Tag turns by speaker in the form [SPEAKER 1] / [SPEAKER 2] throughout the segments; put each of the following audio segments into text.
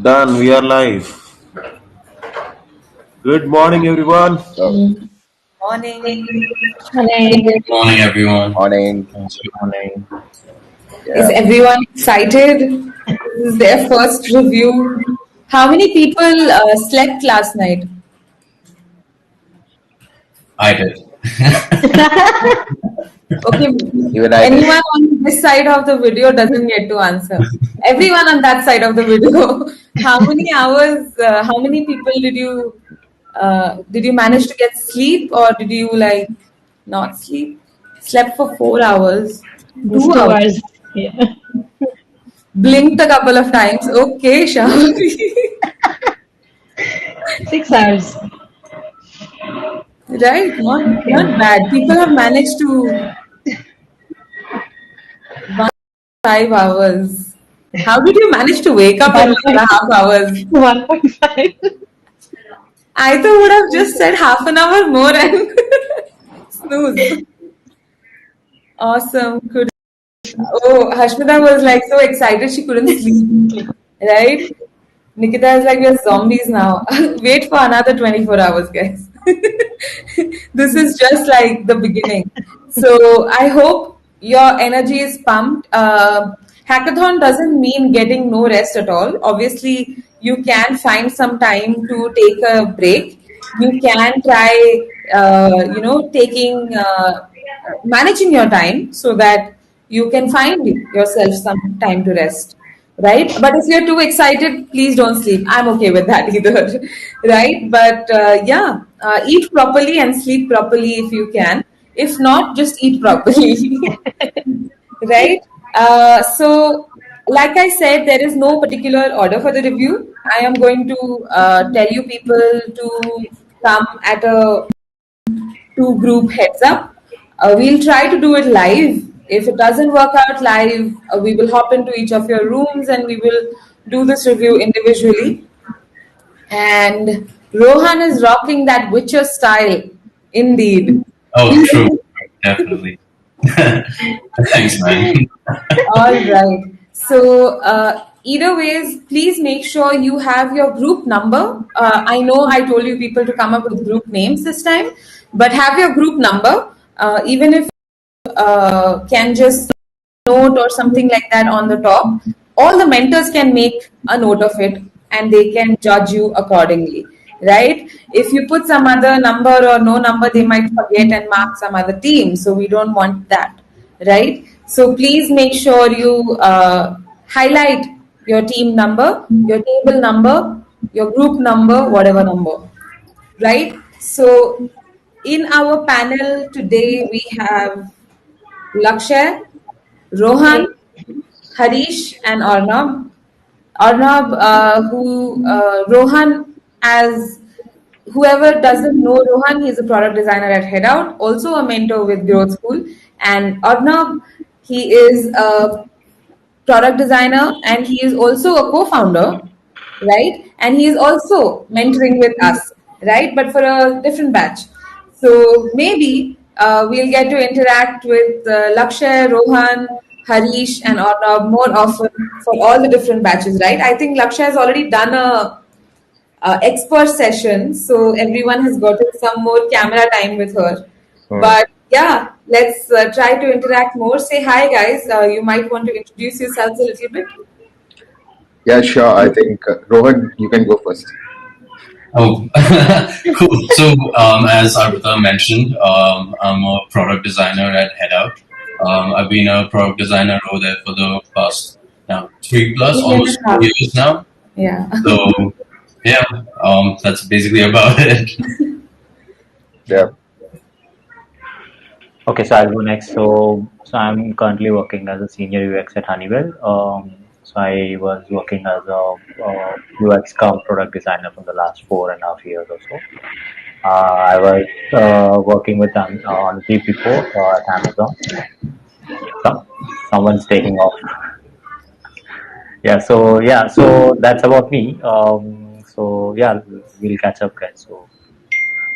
[SPEAKER 1] Done. We are live. Good morning, everyone.
[SPEAKER 2] Morning.
[SPEAKER 3] Good morning, everyone.
[SPEAKER 4] Morning.
[SPEAKER 5] Morning.
[SPEAKER 2] Is everyone excited? This is their first review. How many people slept last night?
[SPEAKER 3] I did.
[SPEAKER 2] Okay,
[SPEAKER 4] Even I did.
[SPEAKER 2] anyone on this side of the video doesn't get to answer. Everyone on that side of the video. How many hours? How many people did you manage to get sleep, or did you like not sleep? Slept for 4 hours,
[SPEAKER 5] Just
[SPEAKER 2] 2 hours.
[SPEAKER 5] 2 hours. Yeah.
[SPEAKER 2] Blinked a couple of times. Okay, Shahri.
[SPEAKER 5] 6 hours.
[SPEAKER 2] Right, not bad. People have managed to 5 hours. How did you manage to wake up in 1.5 hours?
[SPEAKER 5] 1.5.
[SPEAKER 2] I thought would have just said half an hour more and snooze. Awesome. Good. Oh, Hashmita was like so excited she couldn't sleep. Right? Nikita is like, we're zombies now. Wait for another 24 hours, guys. This is just like the beginning. So I hope your energy is pumped. Hackathon doesn't mean getting no rest at all. Obviously, you can find some time to take a break. You can try, managing your time so that you can find yourself some time to rest, right? But if you're too excited, please don't sleep. I'm okay with that either, right? But eat properly and sleep properly if you can. If not, just eat properly, right? So, like I said, there is no particular order for the review. I am going to tell you people to come at a two group heads up. We'll try to do it live. If it doesn't work out live, we will hop into each of your rooms and we will do this review individually. And Rohan is rocking that Witcher style, indeed.
[SPEAKER 3] Oh, true. Definitely. Thanks, man.
[SPEAKER 2] All right. So, either ways, please make sure you have your group number. I know I told you people to come up with group names this time, but have your group number. Even if can just note or something like that on the top, all the mentors can make a note of it and they can judge you accordingly, right? If you put some other number or no number, they might forget and mark some other team. So we don't want that, right? So please make sure you highlight your team number, your table number, your group number, whatever number, right? So in our panel today, we have Lakshay, Rohan, Harish, and Arnab. Arnab, Rohan, as whoever doesn't know Rohan, he's a product designer at Headout, also a mentor with Growth School. And Arnab, he is a product designer and he is also a co-founder, right? And he is also mentoring with us, right? But for a different batch. So maybe we'll get to interact with Lakshay, Rohan, Harish, and Arnab more often for all the different batches, right? I think Lakshay has already done a expert session, so everyone has gotten some more camera time with her. But yeah, let's try to interact more. Say hi, guys. You might want to introduce yourselves a little bit.
[SPEAKER 4] Yeah, sure. I think Rohan, you can go first.
[SPEAKER 3] Oh, cool. So, as Arpita mentioned, I'm a product designer at Headout. I've been a product designer over there for the past now 3 plus, almost 4 years now.
[SPEAKER 2] Yeah.
[SPEAKER 3] So, yeah, that's basically about it.
[SPEAKER 4] Yeah.
[SPEAKER 5] Okay, so I'll go next. So I'm currently working as a senior UX at Honeywell. So I was working as a UX cum product designer for the last 4.5 years or so. I was working with Anti before at Amazon. Someone's taking off. So that's about me. So yeah, we'll catch up, guys. So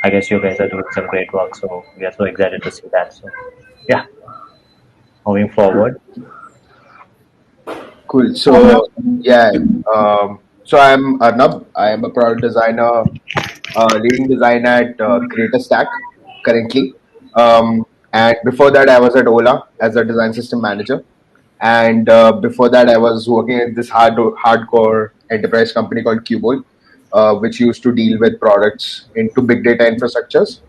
[SPEAKER 5] I guess you guys are doing some great work. So we are so excited to see that. So yeah, moving forward.
[SPEAKER 4] Cool. So yeah, so I'm Arnab. I am a product designer, leading designer at Creator Stack currently. And before that, I was at Ola as a design system manager. And before that, I was working at this hardcore enterprise company called Cubol, which used to deal with products into big data infrastructures.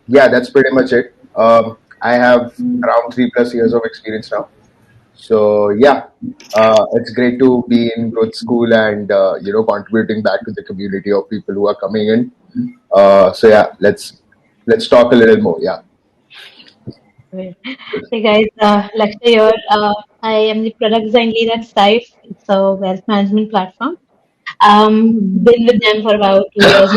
[SPEAKER 4] Yeah, that's pretty much it. I have around 3+ years of experience now. So yeah, it's great to be in growth school and contributing back to the community of people who are coming in. So yeah, let's talk a little more. Yeah.
[SPEAKER 6] Hey guys, Lakshya here. I am the product design lead at Stife. It's a wealth management platform. Been with them for about 2 years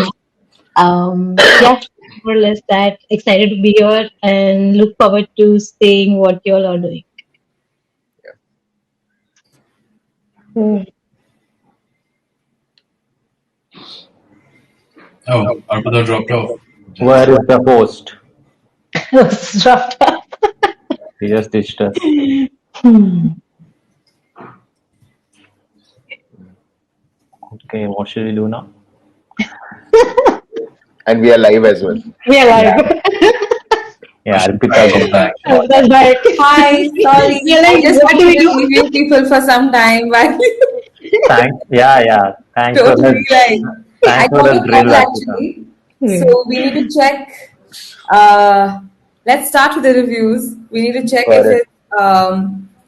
[SPEAKER 6] now. Yeah, more or less that. Excited to be here and look forward to seeing what you all are doing. Hmm.
[SPEAKER 3] Oh, Arpita dropped off.
[SPEAKER 5] Where is the host?
[SPEAKER 6] Was dropped off.
[SPEAKER 5] He just ditched us.
[SPEAKER 6] Hmm.
[SPEAKER 5] Okay, what should we do now?
[SPEAKER 4] And we are live as well.
[SPEAKER 6] We are live.
[SPEAKER 5] Yeah, Arpita, go back.
[SPEAKER 6] Oh, that's right.
[SPEAKER 2] Hi, sorry.
[SPEAKER 6] We are
[SPEAKER 2] I
[SPEAKER 6] like,
[SPEAKER 2] just
[SPEAKER 6] what do we
[SPEAKER 2] wanted to
[SPEAKER 6] do?
[SPEAKER 2] review people for some time. But
[SPEAKER 5] Thanks. Yeah. Thanks for
[SPEAKER 2] totally
[SPEAKER 5] the
[SPEAKER 2] like I
[SPEAKER 5] thanks for
[SPEAKER 2] got
[SPEAKER 5] the
[SPEAKER 2] a
[SPEAKER 5] drill,
[SPEAKER 2] call
[SPEAKER 5] Arpita.
[SPEAKER 2] actually.
[SPEAKER 6] Hmm.
[SPEAKER 2] So we need to check. Let's start with the reviews. We need to check if
[SPEAKER 4] Got it.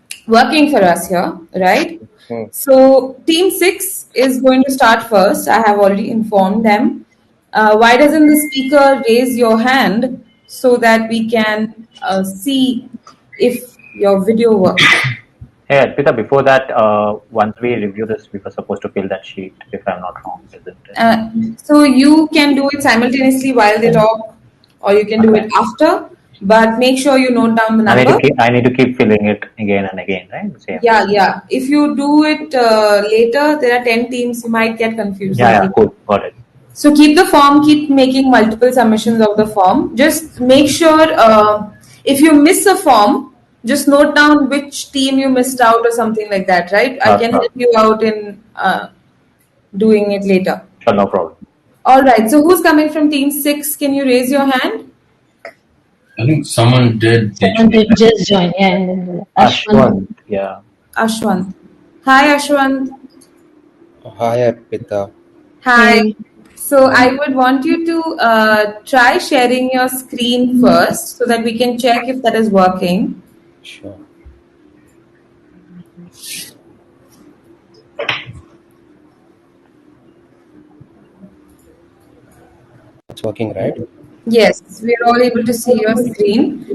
[SPEAKER 2] it's working for us here, right?
[SPEAKER 4] Hmm.
[SPEAKER 2] So Team 6 is going to start first. I have already informed them. Why doesn't the speaker raise your hand so that we can see if your video works?
[SPEAKER 5] Hey, Arpita, before that, once we review this, we were supposed to fill that sheet, if I'm not wrong, isn't it?
[SPEAKER 2] So you can do it simultaneously while they talk, or you can do it after. But make sure you note down the number.
[SPEAKER 5] I need to keep filling it again and again, right? The same.
[SPEAKER 2] Yeah. If you do it later, there are 10 teams. You might get confused.
[SPEAKER 5] Yeah, cool. Got it.
[SPEAKER 2] So keep the form. Keep making multiple submissions of the form. Just make sure if you miss a form, just note down which team you missed out or something like that, right? I can help you out in doing it later.
[SPEAKER 5] Sure, no problem.
[SPEAKER 2] All right. So who's coming from Team 6? Can you raise your hand?
[SPEAKER 3] I think someone did.
[SPEAKER 6] Someone did just join. Yeah, and then
[SPEAKER 5] Ashwant. Yeah.
[SPEAKER 2] Ashwant. Hi, Ashwant.
[SPEAKER 7] Hi, Arpita.
[SPEAKER 2] Hi.
[SPEAKER 6] Hey.
[SPEAKER 2] So I would want you to try sharing your screen first so that we can check if that is working.
[SPEAKER 7] Sure. It's working, right?
[SPEAKER 2] Yes, we're all able to see your screen.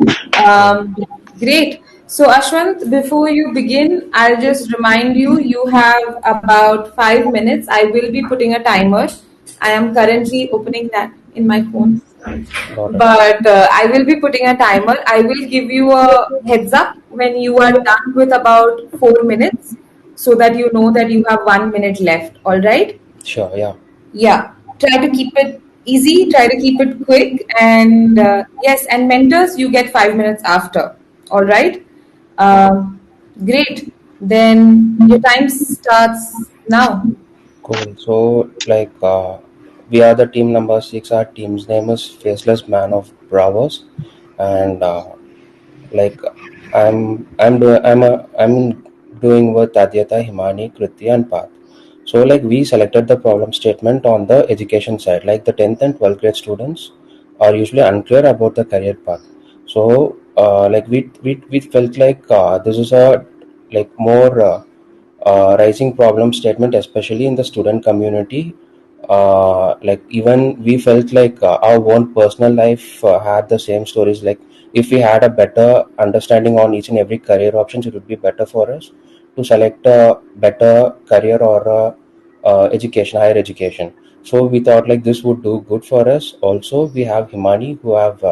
[SPEAKER 2] Great. So Ashwant, before you begin, I'll just remind you, you have about 5 minutes. I will be putting a timer. I am currently opening that in my phone.
[SPEAKER 7] Got it.
[SPEAKER 2] But I will be putting a timer. I will give you a heads up when you are done with about 4 minutes so that you know that you have 1 minute left. All right?
[SPEAKER 7] Sure, yeah.
[SPEAKER 2] Yeah. Try to keep it easy. Try to keep it quick. And yes, and mentors, you get 5 minutes after. All right? Great. Then your time starts now.
[SPEAKER 7] Cool. So, we are the team number 6. Our team's name is Faceless Man of Bravos, and I'm doing with Adyata, Himani, Kriti, and Path. So, we selected the problem statement on the education side. Like the 10th and 12th grade students are usually unclear about the career path. So, we felt like this is a more rising problem statement, especially in the student community. Even we felt like our own personal life had the same stories. Like if we had a better understanding on each and every career options, it would be better for us to select a better career or higher education. So we thought like this would do good for us. Also, we have Himani who have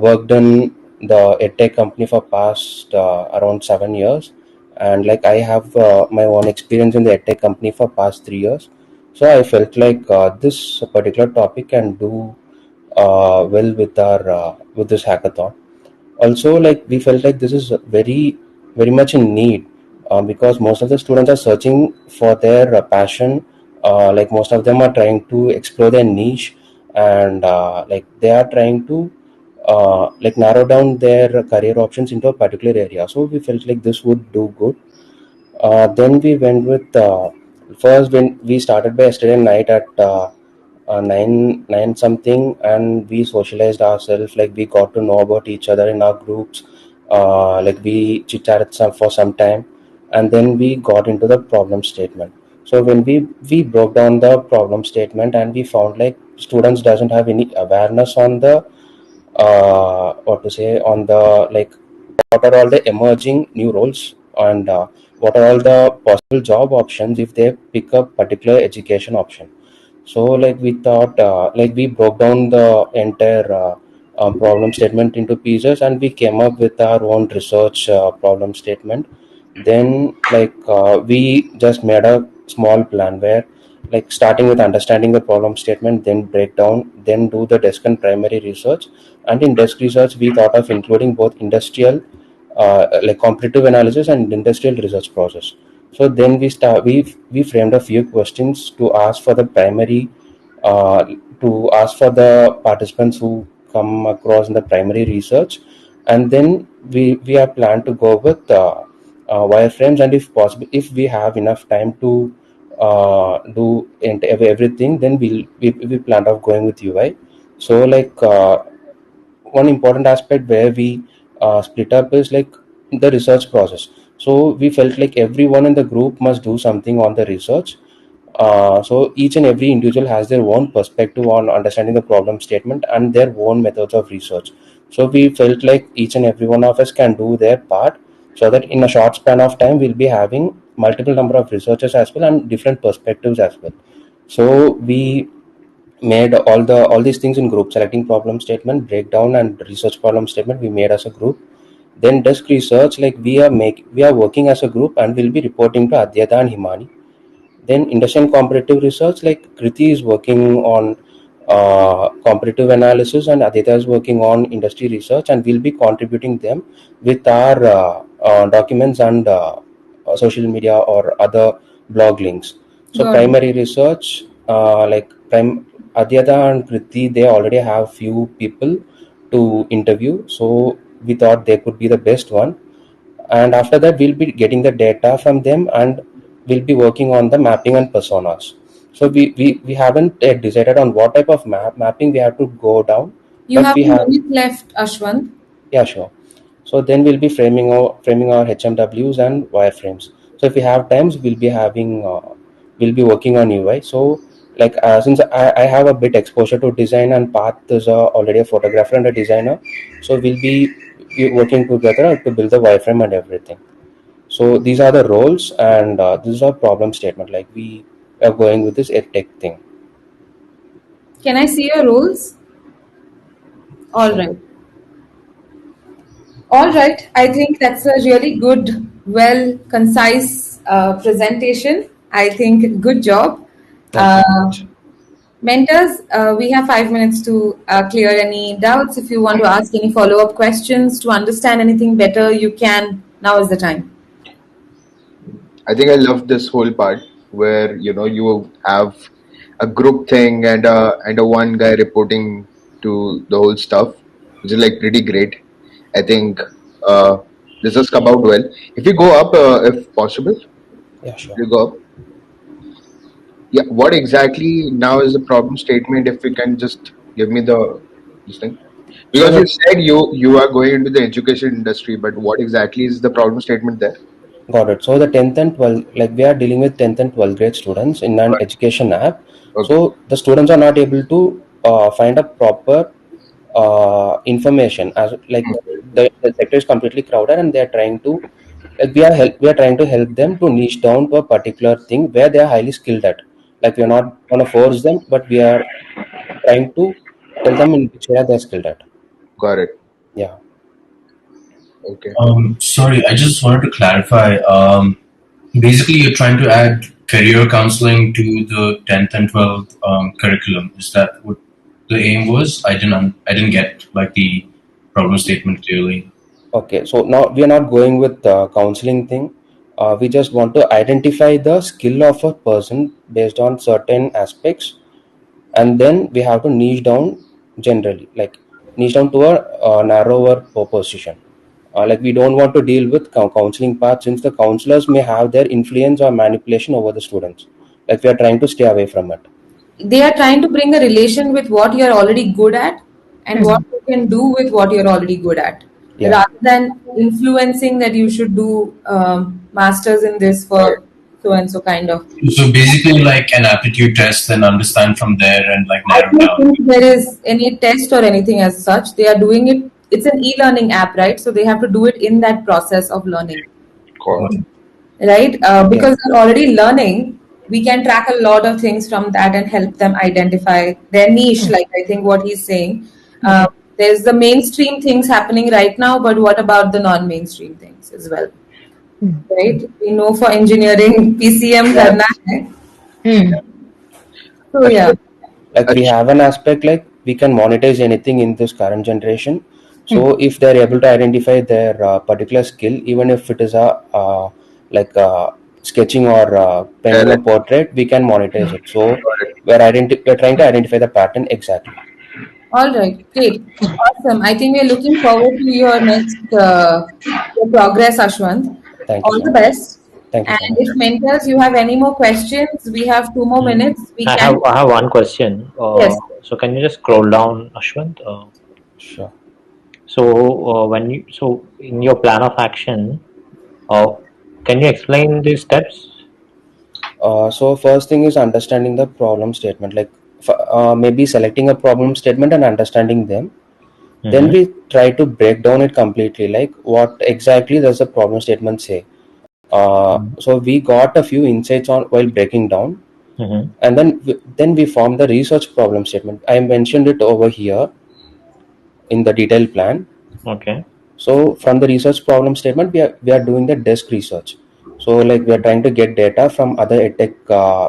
[SPEAKER 7] worked in the edtech company for past around 7 years, and I have my own experience in the edtech company for past 3 years. So I felt like this particular topic can do well with this hackathon. Also, we felt like this is very much in need because most of the students are searching for their passion. Like most of them are trying to explore their niche, and like they are trying to like narrow down their career options into a particular area. So we felt like this would do good. Then we went with first when we started by yesterday night at 9 something, and we socialized ourselves. Like we got to know about each other in our groups. Like we chit chatted for some time, and then we got into the problem statement. So when we broke down the problem statement, and we found like students doesn't have any awareness on the what to say on the like what are all the emerging new roles, and what are all the possible job options if they pick a particular education option. So like we thought like we broke down the entire problem statement into pieces, and we came up with our own research problem statement. Then like we just made a small plan where like starting with understanding the problem statement, then break down, then do the desk and primary research. And in desk research we thought of including both industrial like competitive analysis and industrial research process. So then we framed a few questions to ask for the primary uh, to ask for the participants who come across in the primary research. And then we have planned to go with wireframes, and if possible, if we have enough time to do everything, then we plan of going with UI. So like one important aspect where we split up is like the research process. So we felt like everyone in the group must do something on the research. So each and every individual has their own perspective on understanding the problem statement and their own methods of research. So we felt like each and every one of us can do their part, so that in a short span of time we'll be having multiple number of researchers as well and different perspectives as well. So we made all these things in group: selecting problem statement, breakdown, and research problem statement we made as a group. Then desk research, like we are working as a group and we'll be reporting to Adyata and Himani. Then industry and comparative research, like Kriti is working on comparative analysis and Aditya is working on industry research, and we'll be contributing them with our documents and social media or other blog links. So
[SPEAKER 2] Got it.
[SPEAKER 7] primary research, Aditya and Kriti, they already have few people to interview, so we thought they could be the best one. And after that we'll be getting the data from them, and we'll be working on the mapping and personas. So we haven't yet decided on what type of mapping we have to go down,
[SPEAKER 2] You
[SPEAKER 7] but
[SPEAKER 2] have
[SPEAKER 7] we
[SPEAKER 2] a
[SPEAKER 7] have.
[SPEAKER 2] minute left, Ashwant.
[SPEAKER 7] Yeah, sure. So then we'll be framing our HMWs and wireframes. So if we have times, we'll be working on UI. So like since I have a bit exposure to design, and Path is already a photographer and a designer, so we working together to build the wireframe and everything. So these are the roles, and this is our problem statement. Like we are going with this edtech thing.
[SPEAKER 2] Can I see your roles? All
[SPEAKER 7] Sure.
[SPEAKER 2] right. All right. I think that's a really good, well, concise presentation. I think good job.
[SPEAKER 7] Thank you so
[SPEAKER 2] Uh,
[SPEAKER 7] much.
[SPEAKER 2] Mentors, we have 5 minutes to clear any doubts. If you want to ask any follow up questions to understand anything better, you can. Now is the time.
[SPEAKER 4] I think I love this whole part where you have a group thing and a one guy reporting to the whole stuff, which is like pretty great. I think uh, this has come out well. If you go up, if possible,
[SPEAKER 7] Yeah, sure.
[SPEAKER 4] you go up. Yeah, what exactly now is the problem statement? If you can just give me the this thing,
[SPEAKER 7] So
[SPEAKER 4] because you
[SPEAKER 7] the
[SPEAKER 4] said you are going into the education industry, but what exactly is the problem statement there?
[SPEAKER 7] Got it. So the 10th and 12th, like we are dealing with 10th and 12th grade students in an
[SPEAKER 4] Right.
[SPEAKER 7] education app.
[SPEAKER 4] Okay.
[SPEAKER 7] So the students are not able to find a proper information, as like the sector is completely crowded, and they are trying to like we are trying to help them to niche down to a particular thing where they are highly skilled at. Like we are not going to force them, but we are trying to tell them in which area they are skilled at.
[SPEAKER 4] Got it.
[SPEAKER 7] Yeah.
[SPEAKER 4] Okay.
[SPEAKER 3] Sorry, I just wanted to clarify. Basically, you're trying to add career counseling to the 10th and 12th curriculum. Is that what the aim was? I didn't get like the problem statement clearly.
[SPEAKER 7] Okay, so now we are not going with the counseling thing. We just want to identify the skill of a person based on certain aspects, and then we have to niche down generally, like niche down to a narrower proposition. Like we don't want to deal with counseling part, since the counselors may have their influence or manipulation over the students. Like we are trying to stay away from it.
[SPEAKER 2] They are trying to bring a relation with what you're already good at and what you can do with what you're already good at,
[SPEAKER 7] Yeah.
[SPEAKER 2] rather than influencing that you should do masters in this for so and so kind of.
[SPEAKER 3] So basically, like an aptitude test, and understand from there and like
[SPEAKER 2] I
[SPEAKER 3] narrow
[SPEAKER 2] don't
[SPEAKER 3] down.
[SPEAKER 2] think there is any test or anything as such. They are doing it. It's an e-learning app, right? So they have to do it in that process of learning, right? Because they're already learning, we can track a lot of things from that and help them identify their niche. Like I think what he's saying, there's the mainstream things happening right now, but what about the non-mainstream things as well? Right? We know for engineering, PCM karna hai. So yeah.
[SPEAKER 7] Like we have an aspect like we can monetize anything in this current generation. So if they're able to identify their particular skill, even if it is a like sketching or painting a portrait, we can monetize it. So we're trying to identify the pattern exactly.
[SPEAKER 2] All right, great. Awesome. I think we're looking forward to your next your progress, Ashwant.
[SPEAKER 7] Thank you
[SPEAKER 2] All
[SPEAKER 7] so
[SPEAKER 2] the
[SPEAKER 7] much.
[SPEAKER 2] best.
[SPEAKER 7] Thank you
[SPEAKER 2] And
[SPEAKER 7] so much.
[SPEAKER 2] if mentors, you have any more questions, we have 2 more minutes. We
[SPEAKER 5] I
[SPEAKER 2] can.
[SPEAKER 5] have one question.
[SPEAKER 2] Yes.
[SPEAKER 5] So can you just scroll down, Ashwant?
[SPEAKER 7] Sure.
[SPEAKER 5] So in your plan of action, can you explain these steps?
[SPEAKER 7] So first thing is understanding the problem statement, like maybe selecting a problem statement and understanding them. Then we try to break down it completely, like what exactly does the problem statement say. So we got a few insights on while breaking down, and then we form the research problem statement. I mentioned it over here in the detailed plan.
[SPEAKER 5] Okay.
[SPEAKER 7] So from the research problem statement, we are doing the desk research. So like we are trying to get data from other edtech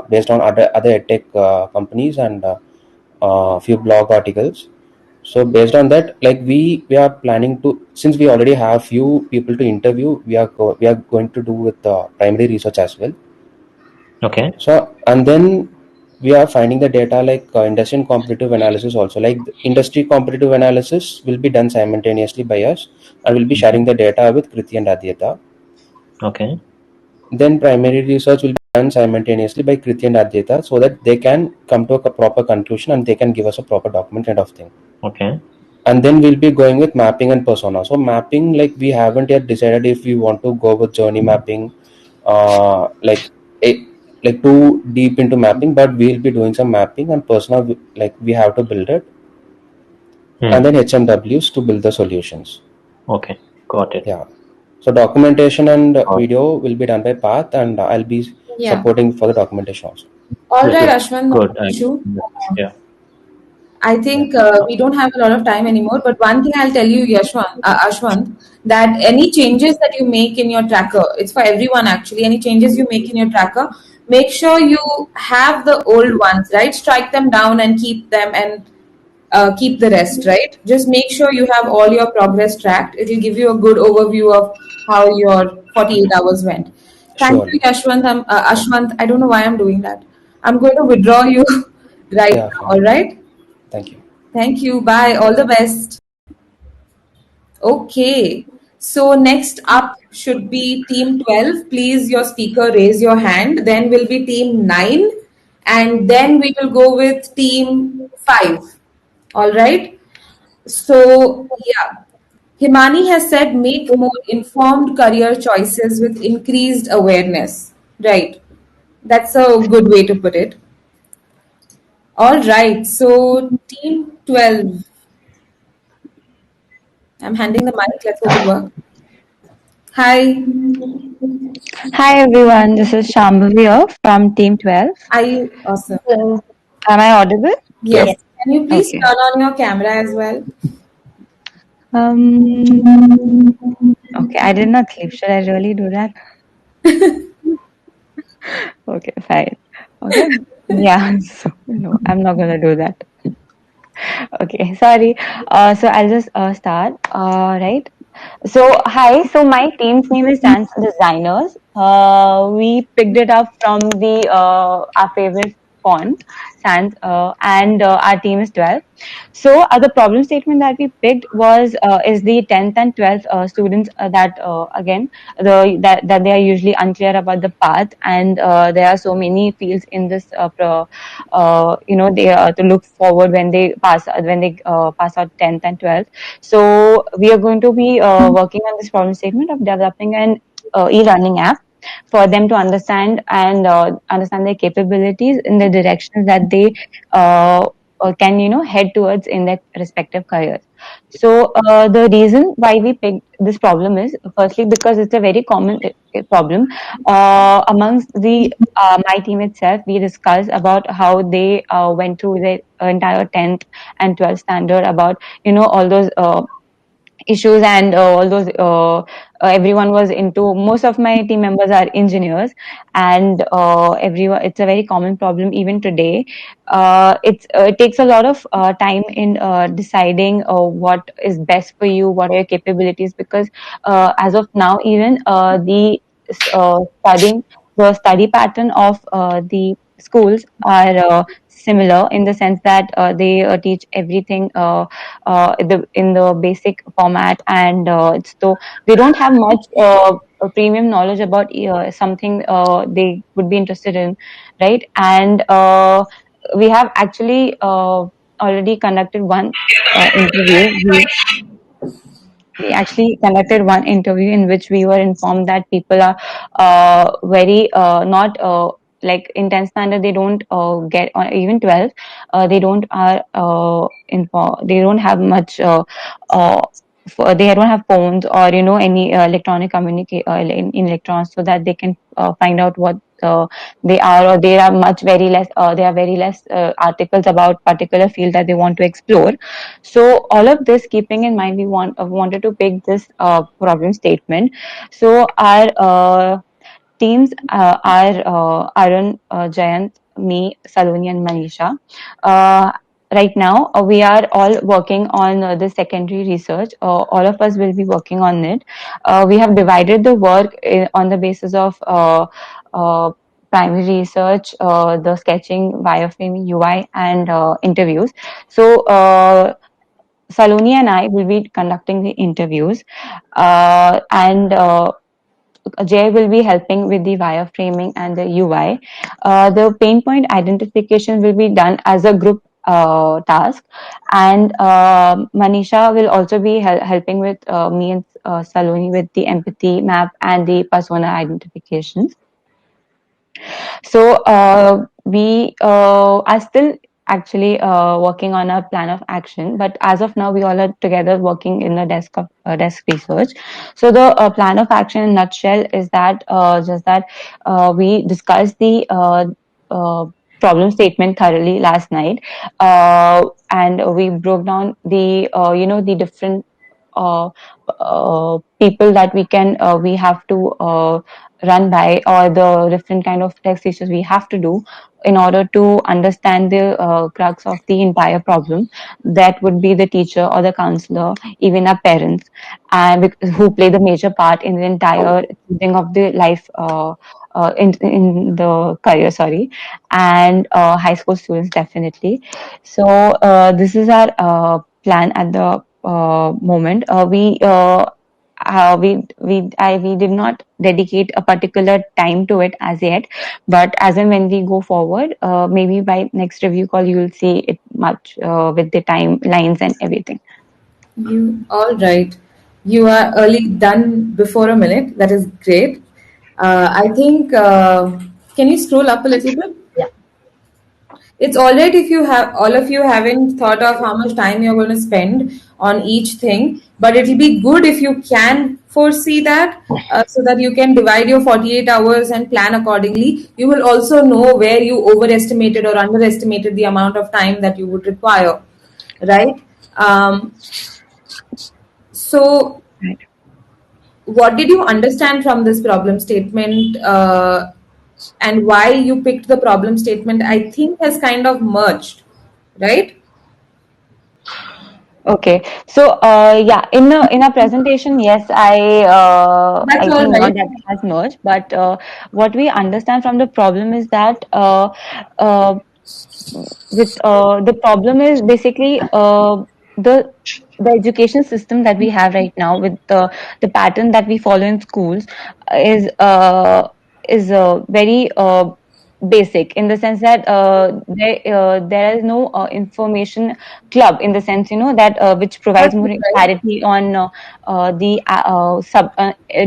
[SPEAKER 7] based on other edtech companies and few blog articles. So based on that, like we are planning to, since we already have few people to interview, we are going to do with primary research as well.
[SPEAKER 5] Okay.
[SPEAKER 7] So and then we are finding the data like industry and competitive analysis also. Like the industry competitive analysis will be done simultaneously by us, and we'll be sharing the data with Kriti and Adhyata.
[SPEAKER 5] Okay.
[SPEAKER 7] Then primary research will be done simultaneously by Kriti and Adhyata, so that they can come to a proper conclusion and they can give us a proper document kind of thing.
[SPEAKER 5] Okay.
[SPEAKER 7] And then we'll be going with mapping and persona. So mapping, like we haven't yet decided if we want to go with journey mapping, like like too deep into mapping, but we'll be doing some mapping and persona. Like we have to build it, and then HMWs to build the solutions.
[SPEAKER 5] Okay. Got it.
[SPEAKER 7] Yeah. So documentation and video will be done by Path, and I'll be
[SPEAKER 2] Yeah.
[SPEAKER 7] supporting for the documentation also.
[SPEAKER 2] All
[SPEAKER 5] This
[SPEAKER 2] right,
[SPEAKER 5] is
[SPEAKER 2] Ashwant, no
[SPEAKER 5] good.
[SPEAKER 2] issue.
[SPEAKER 5] Yeah.
[SPEAKER 2] I think we don't have a lot of time anymore, but one thing I'll tell you, Ashwant, that any changes that you make in your tracker, it's for everyone actually, any changes you make in your tracker, make sure you have the old ones, right? Strike them down and keep them and keep the rest, right? Just make sure you have all your progress tracked. It will give you a good overview of how your 48 hours went. Thank you,
[SPEAKER 7] Surely.
[SPEAKER 2] Ashwant. Ashwant, I don't know why I'm doing that. I'm going to withdraw you right
[SPEAKER 7] Yeah.
[SPEAKER 2] now, all right?
[SPEAKER 7] Thank you.
[SPEAKER 2] Thank you. Bye. All the best. Okay. So next up should be team 12. Please, your speaker, raise your hand. Then will be team 9. And then we will go with team 5. All right. So, yeah. Himani has said make more informed career choices with increased awareness. Right. That's a good way to put it. All right. So, team 12. I'm handing the mic. Let's hope it works. Hi.
[SPEAKER 8] Hi everyone, this is Shambhavi here from Team 12.
[SPEAKER 2] Are you awesome?
[SPEAKER 8] Am I audible?
[SPEAKER 2] Yes. Can you please
[SPEAKER 8] Okay.
[SPEAKER 2] turn on your camera as well?
[SPEAKER 8] Okay, I did not sleep. Should I really do that? Okay, fine. Okay. Yeah, so no, I'm not gonna do that. Okay, sorry. So I'll just start. Right. So, hi. So, my team's name is Dance Designers. We picked it up from the our favorite font, Sans, and our team is 12. So, the problem statement that we picked was is the 10th and 12th students that again that they are usually unclear about the path, and there are so many fields in this they to look forward when they pass out 10th and 12th. So we are going to be working on this problem statement of developing an e-learning app for them to understand and understand their capabilities in the directions that they can head towards in their respective careers. So the reason why we picked this problem is firstly because it's a very common problem amongst the my team itself. We discussed about how they went through the entire 10th and 12th standard, about all those issues and all those everyone was into. Most of my team members are engineers, and everyone, it's a very common problem even today. It takes a lot of time in deciding what is best for you, what are your capabilities, because as of now, even studying the study pattern of the schools are similar, in the sense that they teach everything in the basic format, and so they don't have much premium knowledge about something they would be interested in, right? And we have actually already conducted one interview. We actually conducted one interview in which we were informed that people are very not like in 10th standard they don't get, or even 12 they don't are they don't have much they don't have phones or any electronic communicate in electrons, so that they can find out what they are, or there are very less articles about particular field that they want to explore. So all of this keeping in mind, we wanted to pick this problem statement. So our teams are Arun, Jayant, me, Saloni, and Manisha. Uh, right now, we are all working on the secondary research. All of us will be working on it. We have divided the work on the basis of uh, primary research, the sketching, wireframing, UI, and interviews. So Saloni and I will be conducting the interviews, and Jay will be helping with the wireframing and the UI. The pain point identification will be done as a group task, and Manisha will also be helping with me and Saloni with the empathy map and the persona identifications. So we are still actually working on a plan of action, but as of now we all are together working in a desk research. So the plan of action in nutshell is that just that we discussed the uh, problem statement thoroughly last night, and we broke down the the different people that we have to run by, or the different kind of text issues we have to do in order to understand the crux of the entire problem. That would be the teacher or the counselor, even our parents, and who play the major part in the entire choosing of the life in the career, sorry, and high school students definitely. So this is our plan at the moment. We did not dedicate a particular time to it as yet, but as and when we go forward, maybe by next review call you will see it much with the timelines and everything.
[SPEAKER 2] You all right? You are early done before a minute. That is great. I think. Can you scroll up a little bit?
[SPEAKER 6] Yeah.
[SPEAKER 2] It's all right if you have all of you haven't thought of how much time you're going to spend on each thing, but it'll be good if you can foresee that, so that you can divide your 48 hours and plan accordingly. You will also know where you overestimated or underestimated the amount of time that you would require, right? So
[SPEAKER 8] Right.
[SPEAKER 2] what did you understand from this problem statement, and why you picked the problem statement? I think has kind of merged, right?
[SPEAKER 8] Okay. So, yeah, in a presentation, yes,
[SPEAKER 2] That's
[SPEAKER 8] I
[SPEAKER 2] all
[SPEAKER 8] think not
[SPEAKER 2] right.
[SPEAKER 8] that as much, but what we understand from the problem is that with the problem is basically the the education system that we have right now with the pattern that we follow in schools is very basic in the sense that there is no information club in the sense that which provides more
[SPEAKER 2] Absolutely right.
[SPEAKER 8] clarity on the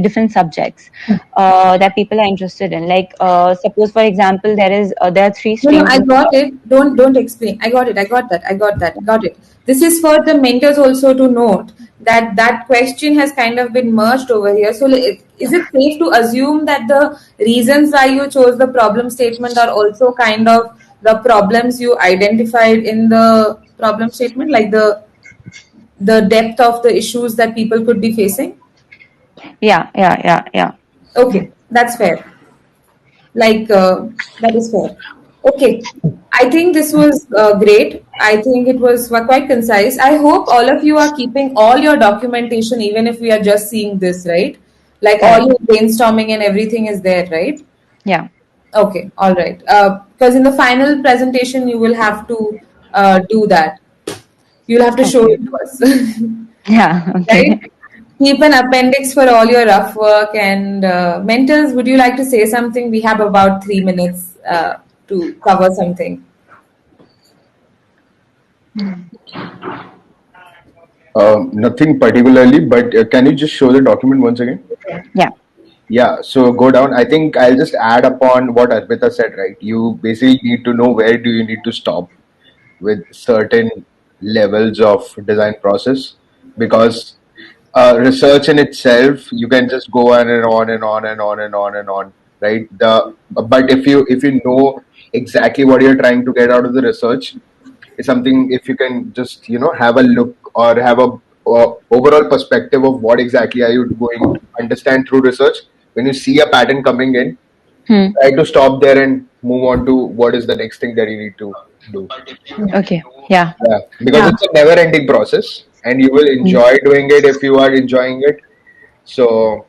[SPEAKER 8] different subjects that people are interested in, like suppose for example there are three
[SPEAKER 2] No, no,
[SPEAKER 8] streams
[SPEAKER 2] I
[SPEAKER 8] in
[SPEAKER 2] got it. Don't explain. I got it. I got that. I got that. Got it. This is for the mentors also to note that that question has kind of been merged over here. So, is it safe to assume that the reasons why you chose the problem statement are also kind of the problems you identified in the problem statement, like the depth of the issues that people could be facing?
[SPEAKER 8] yeah.
[SPEAKER 2] Okay, that's fair. Like that is fair. Okay, I think this was great. I think it was quite concise. I hope all of you are keeping all your documentation, even if we are just seeing this, right? Like all
[SPEAKER 8] Correct.
[SPEAKER 2] your brainstorming and everything is there, right?
[SPEAKER 8] Yeah.
[SPEAKER 2] Okay, all right. Because in the final presentation, you will have to do that. You'll have to show
[SPEAKER 8] Okay.
[SPEAKER 2] it to us.
[SPEAKER 8] Yeah. Okay.
[SPEAKER 2] Right? Keep an appendix for all your rough work. And mentors, would you like to say something? We have about 3 minutes to cover something.
[SPEAKER 4] Nothing particularly, but can you just show the document once again?
[SPEAKER 8] Yeah.
[SPEAKER 4] Yeah, so go down. I think I'll just add upon what Arpita said, right? You basically need to know where do you need to stop with certain levels of design process, because research in itself, you can just go on and on and on and on and on and on, right? But if you know exactly what you're trying to get out of the research, is something, if you can just have a look or have a overall perspective of what exactly are you going to understand through research. When you see a pattern coming in,
[SPEAKER 8] Hmm.
[SPEAKER 4] try to stop there and move on to what is the next thing that you need to do.
[SPEAKER 8] Okay. Yeah.
[SPEAKER 4] Yeah, because
[SPEAKER 2] Yeah.
[SPEAKER 4] it's a never ending process and you will
[SPEAKER 8] Hmm.
[SPEAKER 4] enjoy doing it if you are enjoying it. So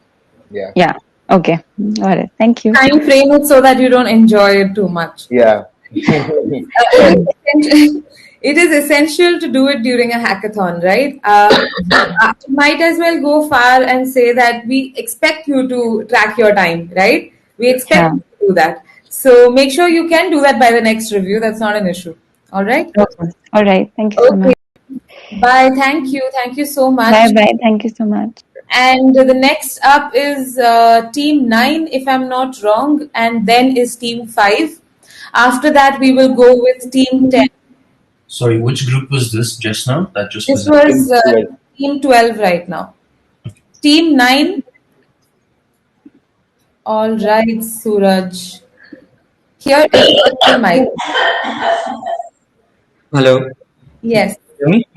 [SPEAKER 4] yeah.
[SPEAKER 8] Yeah. Okay. Got it. Thank you.
[SPEAKER 2] Time frame it so that you don't enjoy it too much.
[SPEAKER 4] Yeah.
[SPEAKER 2] It is essential to do it during a hackathon, right? I might as well go far and say that we expect you to track your time, right? We
[SPEAKER 8] Yeah.
[SPEAKER 2] expect you to do that. So make sure you can do that by the next review. That's not an issue. All right?
[SPEAKER 8] Okay. All right. Thank you so
[SPEAKER 2] Okay.
[SPEAKER 8] much.
[SPEAKER 2] Bye. Thank you. Thank you so
[SPEAKER 8] Bye
[SPEAKER 2] much.
[SPEAKER 8] bye. Thank you so much.
[SPEAKER 2] And the next up is team 9, if I'm not wrong, and then is team 5. After that, we will go with team 10.
[SPEAKER 3] Sorry, which group was this just now? That just
[SPEAKER 2] This
[SPEAKER 3] presented.
[SPEAKER 2] was team 12 right now. Team 9. All right, Suraj. Here is your mic.
[SPEAKER 9] Hello.
[SPEAKER 2] Yes,
[SPEAKER 9] Hear me?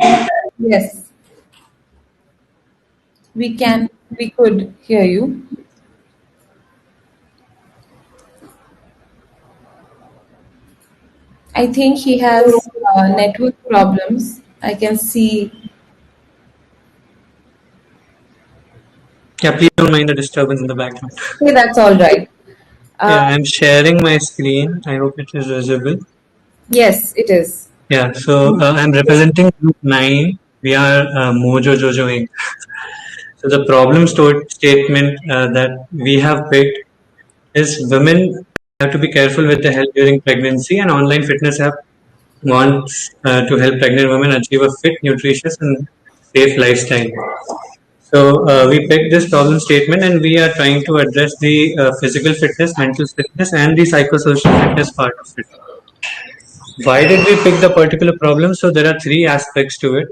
[SPEAKER 2] yes, we could hear you. I think he has network problems. I can see.
[SPEAKER 9] Yeah, please don't mind the disturbance in the background.
[SPEAKER 2] Okay, that's all right.
[SPEAKER 9] Yeah, I'm sharing my screen. I hope it is visible.
[SPEAKER 2] Yes, it is.
[SPEAKER 9] Yeah, so I'm representing group 9. We are Mojo Jojo Inc. So the problem statement that we have picked is women have to be careful with the health during pregnancy, and online fitness app wants to help pregnant women achieve a fit, nutritious, and safe lifestyle. So we picked this problem statement, and we are trying to address the physical fitness, mental fitness, and the psychosocial fitness part of it. Why did we pick the particular problem? So there are three aspects to it.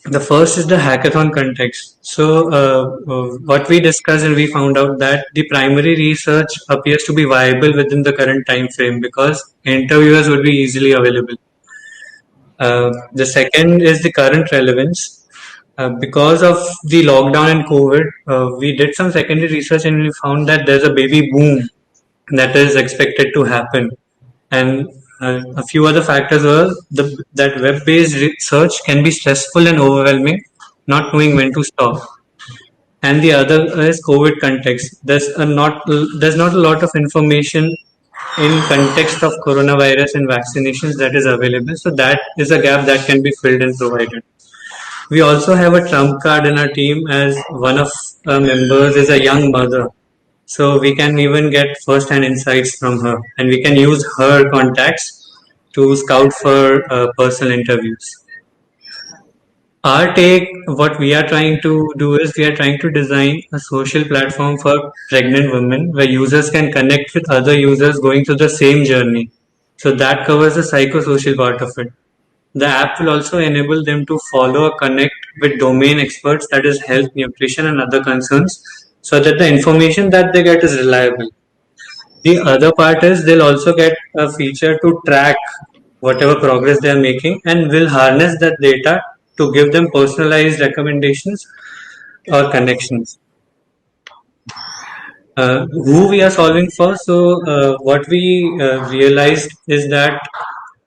[SPEAKER 9] The first is the hackathon context. So what we discussed, and we found out that the primary research appears to be viable within the current time frame because interviewers would be easily available. The second is the current relevance. Because of the lockdown and COVID, we did some secondary research and we found that there's a baby boom that is expected to happen. And a few other factors were that web-based research can be stressful and overwhelming, not knowing when to stop. And the other is COVID context. There's not a lot of information in context of coronavirus and vaccinations that is available. So that is a gap that can be filled and provided. We also have a trump card in our team, as one of our members is a young mother. So we can even get first-hand insights from her, and we can use her contacts to scout for personal interviews. Our take, what we are trying to do is we are trying to design a social platform for pregnant women where users can connect with other users going through the same journey. So that covers the psychosocial part of it. The app will also enable them to follow or connect with domain experts, that is health, nutrition, and other concerns, so that the information that they get is reliable. The other part is they'll also get a feature to track whatever progress they are making, and will harness that data to give them personalized recommendations or connections. Who we are solving for? So what we realized is that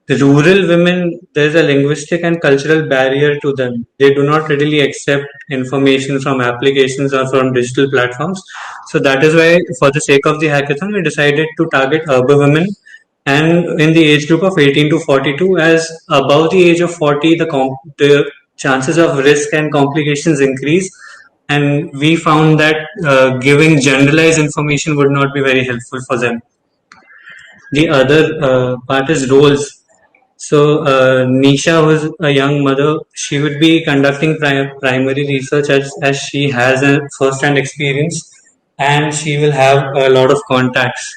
[SPEAKER 9] rural women, there's a linguistic and cultural barrier to them. They do not readily accept information from applications or from digital platforms. So that is why, for the sake of the hackathon, we decided to target urban women, and in the age group of 18 to 42, as above the age of 40, the chances of risk and complications increase. And we found that giving generalized information would not be very helpful for them. The other part is roles. So Nisha, who is a young mother, she would be conducting primary research, as she has a first-hand experience, and she will have a lot of contacts.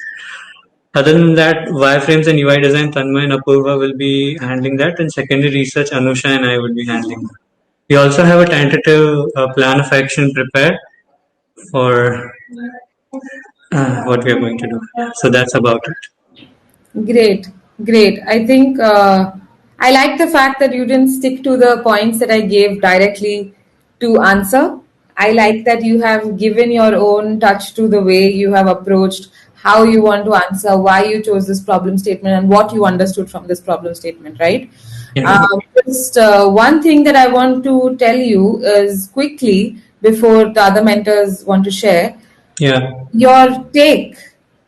[SPEAKER 9] Other than that, wireframes and UI design, Tanmay and Apurva will be handling that, and secondary research, Anusha and I will be handling that. We also have a tentative plan of action prepared for what we are going to do. So that's about it.
[SPEAKER 2] Great, great. I think I like the fact that you didn't stick to the points that I gave directly to answer. I like that you have given your own touch to the way you have approached how you want to answer, why you chose this problem statement, and what you understood from this problem statement, right?
[SPEAKER 9] Yeah.
[SPEAKER 2] Just one thing that I want to tell you is quickly before the other mentors want to share.
[SPEAKER 9] Yeah.
[SPEAKER 2] Your take.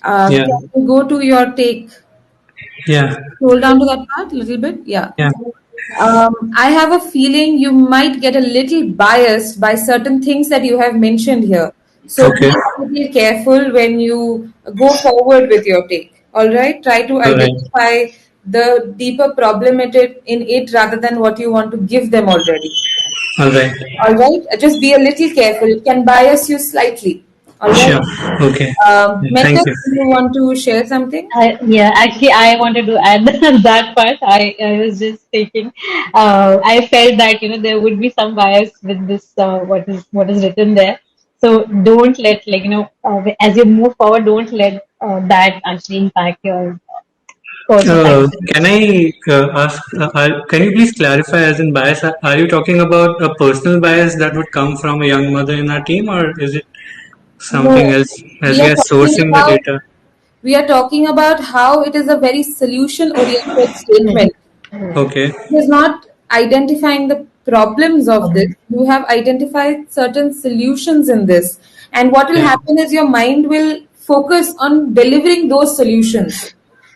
[SPEAKER 9] Yeah.
[SPEAKER 2] Can you go to your take?
[SPEAKER 9] Yeah.
[SPEAKER 2] Scroll down to that part a little bit. Yeah.
[SPEAKER 9] Yeah.
[SPEAKER 2] I have a feeling you might get a little biased by certain things that you have mentioned here. So
[SPEAKER 9] Okay.
[SPEAKER 2] be careful when you go forward with your take. All right. Try to
[SPEAKER 9] All right.
[SPEAKER 2] identify the deeper problem in it rather than what you want to give them already.
[SPEAKER 9] All right.
[SPEAKER 2] All right. Just be a little careful. It can bias you slightly. All right.
[SPEAKER 9] Sure. Okay.
[SPEAKER 2] Mentor,
[SPEAKER 9] Thank you.
[SPEAKER 2] do you want to share something?
[SPEAKER 6] Yeah, actually, I wanted to add that part. I was just thinking, I felt that there would be some bias with this what is written there. So don't let as you move forward, don't let that actually impact your course of action.
[SPEAKER 9] Can I ask, can you please clarify, as in bias, are you talking about a personal bias that would come from a young mother in our team, or is it something
[SPEAKER 2] No,
[SPEAKER 9] else, as
[SPEAKER 2] we
[SPEAKER 9] we
[SPEAKER 2] are
[SPEAKER 9] are
[SPEAKER 2] talking
[SPEAKER 9] sourcing the
[SPEAKER 2] about
[SPEAKER 9] data?
[SPEAKER 2] we are talking about how it is a very solution-oriented statement.
[SPEAKER 9] Okay.
[SPEAKER 2] It is not identifying the problems of this. You have identified certain solutions in this, and what will
[SPEAKER 9] Yeah.
[SPEAKER 2] happen is your mind will focus on delivering those solutions.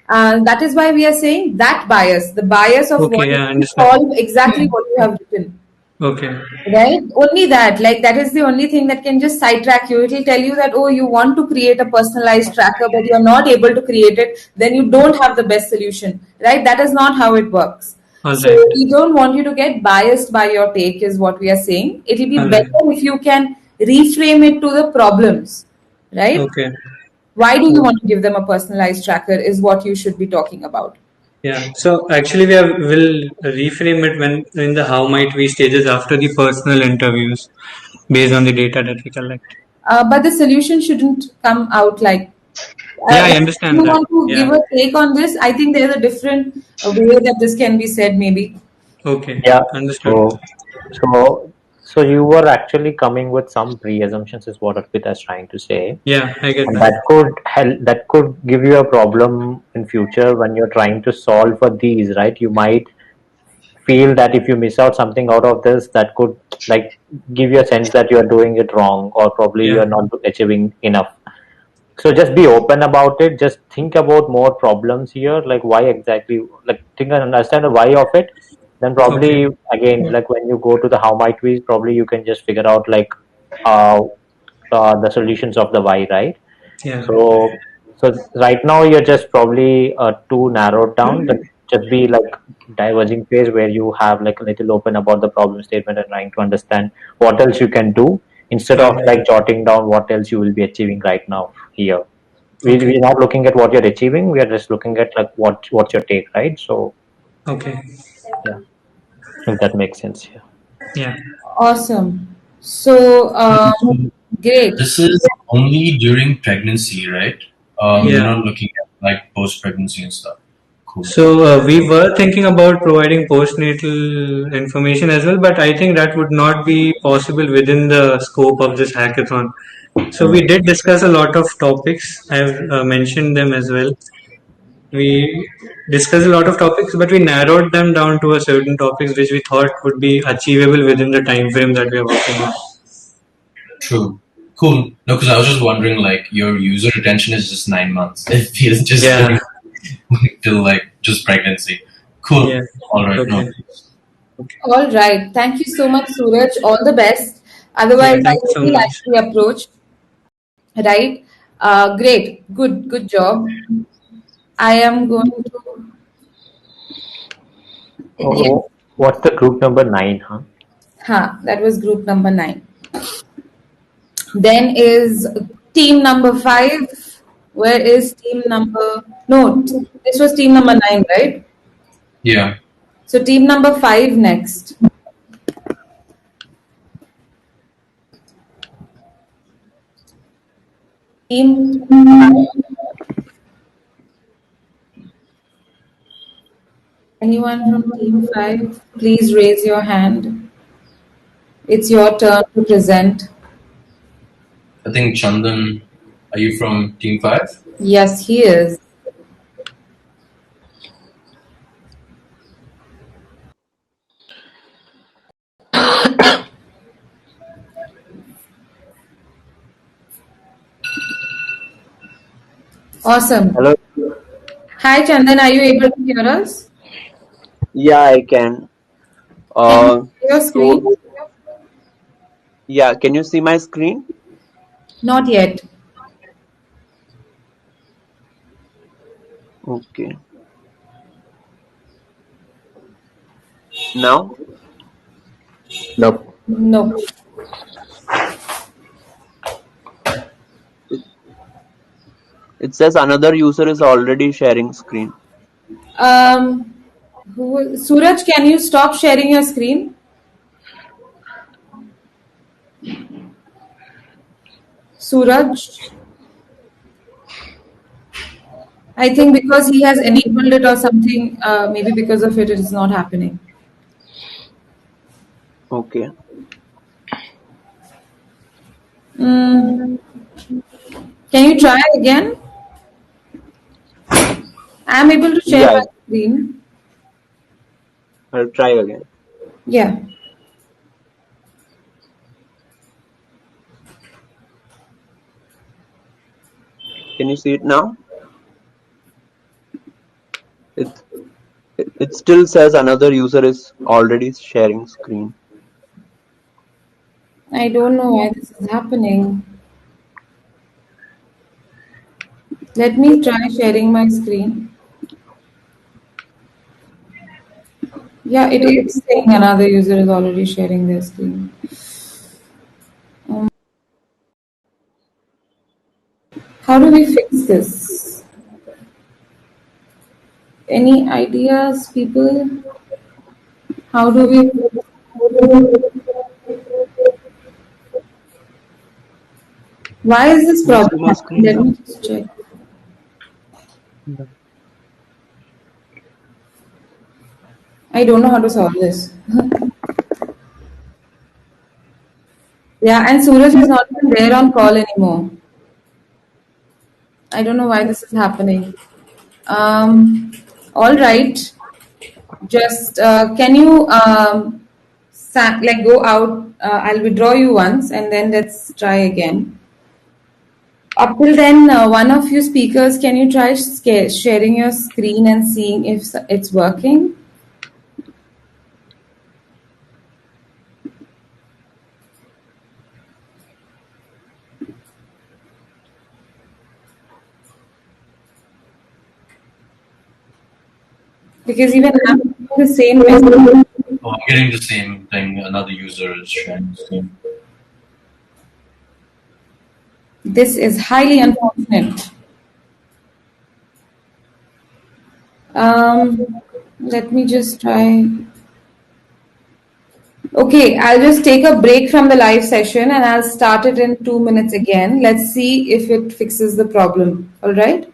[SPEAKER 2] That is why we are saying that bias, the bias of
[SPEAKER 9] Okay.
[SPEAKER 2] wanting
[SPEAKER 9] Yeah, I
[SPEAKER 2] to
[SPEAKER 9] understand.
[SPEAKER 2] solve exactly what you have written.
[SPEAKER 9] Okay.
[SPEAKER 2] Right? Only that, like that is the only thing that can just sidetrack you. It will tell you that, oh, you want to create a personalized tracker, but you're not able to create it, then you don't have the best solution. Right? That is not how it works.
[SPEAKER 9] All
[SPEAKER 2] So
[SPEAKER 9] right.
[SPEAKER 2] we don't want you to get biased by your take, is what we are saying. It will be
[SPEAKER 9] All
[SPEAKER 2] better
[SPEAKER 9] right.
[SPEAKER 2] if you can reframe it to the problems. Right?
[SPEAKER 9] Okay.
[SPEAKER 2] Why do you want to give them a personalized tracker is what you should be talking about.
[SPEAKER 9] Yeah. So actually, will reframe it when in the how might we stages after the personal interviews, based on the data that we collect.
[SPEAKER 2] But the solution shouldn't come out like
[SPEAKER 9] Yeah, I
[SPEAKER 2] if you
[SPEAKER 9] understand that.
[SPEAKER 2] want to
[SPEAKER 9] Yeah.
[SPEAKER 2] give a take on this, I think there's a different way that this can be said, maybe.
[SPEAKER 9] Okay.
[SPEAKER 5] Yeah.
[SPEAKER 9] Understood.
[SPEAKER 5] So So you were actually coming with some pre-assumptions, is what Arpita is trying to say,
[SPEAKER 9] Yeah, I get
[SPEAKER 5] and
[SPEAKER 9] that.
[SPEAKER 5] that could give you a problem in future when you're trying to solve for these, right? You might feel that if you miss out something out of this, that could like give you a sense that you are doing it wrong, or probably you
[SPEAKER 9] Yeah.
[SPEAKER 5] are not achieving enough. So just be open about it. Just think about more problems here, like why exactly, like think and understand the why of it. Then
[SPEAKER 9] Okay.
[SPEAKER 5] probably again, like when you go to the how might we, probably you can just figure out like uh, the solutions of the why, right?
[SPEAKER 9] Yeah.
[SPEAKER 5] So right now you're just probably too narrowed down. But just be like diverging phase where you have like a little open about the problem statement and trying to understand what else you can do instead of
[SPEAKER 9] Okay.
[SPEAKER 5] like jotting down what else you will be achieving right now here.
[SPEAKER 9] Okay.
[SPEAKER 5] We're not looking at what you're achieving. We are just looking at like what's your take, right? So
[SPEAKER 9] Okay.
[SPEAKER 5] yeah, if that makes sense here.
[SPEAKER 9] Yeah.
[SPEAKER 2] Awesome. So, great.
[SPEAKER 3] This is only during pregnancy, right? You're
[SPEAKER 9] Yeah.
[SPEAKER 3] not looking at like post-pregnancy and stuff. Cool.
[SPEAKER 9] So we were thinking about providing postnatal information as well, but I think that would not be possible within the scope of this hackathon. So we did discuss a lot of topics. I've mentioned them as well. We discussed a lot of topics, but we narrowed them down to a certain topics which we thought would be achievable within the time frame that we are working on.
[SPEAKER 3] True. Cool. No, because I was just wondering, like, your user retention is just 9 months. It feels just
[SPEAKER 9] Yeah.
[SPEAKER 3] going till like just pregnancy. Cool.
[SPEAKER 9] Yeah.
[SPEAKER 3] All right. No.
[SPEAKER 9] Okay.
[SPEAKER 2] All right. Thank you so much, Suraj. All the best. Otherwise,
[SPEAKER 9] Yeah.
[SPEAKER 2] I
[SPEAKER 9] Thank you so
[SPEAKER 2] really like
[SPEAKER 9] much.
[SPEAKER 2] the approach. Right? Great. Good job. I am going to. Yes.
[SPEAKER 5] Oh, what's the group number 9, huh?
[SPEAKER 2] That was group number 9. Then is team number 5. Where is team number? No, this was team number 9, right?
[SPEAKER 3] Yeah.
[SPEAKER 2] So team number 5 next. Team 5. Anyone from team 5? Please raise your hand. It's your turn to present.
[SPEAKER 3] I think Chandan, are you from Team 5?
[SPEAKER 2] Yes, he is. Awesome.
[SPEAKER 10] Hello.
[SPEAKER 2] Hi, Chandan. Are you able to hear us?
[SPEAKER 10] Yeah, I can.
[SPEAKER 2] Can you
[SPEAKER 10] Uh,
[SPEAKER 2] share your
[SPEAKER 10] so
[SPEAKER 2] screen?
[SPEAKER 10] yeah, can you see my screen?
[SPEAKER 2] Not yet.
[SPEAKER 10] Okay. Now,
[SPEAKER 4] No.
[SPEAKER 2] No.
[SPEAKER 10] it says another user is already sharing screen.
[SPEAKER 2] Suraj, can you stop sharing your screen? Suraj, I think because he has enabled it or something, maybe because of it, it is not happening.
[SPEAKER 10] Okay.
[SPEAKER 2] Can you try again? I'm able to share
[SPEAKER 10] Yeah,
[SPEAKER 2] my screen.
[SPEAKER 10] I'll try again.
[SPEAKER 2] Yeah.
[SPEAKER 10] Can you see it now? It it still says another user is already sharing screen.
[SPEAKER 2] I don't know why this is happening. Let me try sharing my screen. Yeah, it is saying another user is already sharing their screen. How do we fix this? Any ideas, people? How do we? Why is this
[SPEAKER 10] Can you see
[SPEAKER 2] problem
[SPEAKER 10] my
[SPEAKER 2] happening?
[SPEAKER 10] screen
[SPEAKER 2] Let
[SPEAKER 10] now?
[SPEAKER 2] me just check. I don't know how to solve this. Yeah, and Suraj is not even there on call anymore. I don't know why this is happening. All right. Just can you like go out? I'll withdraw you once, and then let's try again. Up till then, one of you speakers, can you try sharing your screen and seeing if it's working? Because even I'm getting the same message.
[SPEAKER 3] Oh, I'm getting the same thing. Another user is sharing the same.
[SPEAKER 2] This is highly unfortunate. Let me just try. Okay, I'll just take a break from the live session and I'll start it in 2 minutes again. Let's see if it fixes the problem. All right.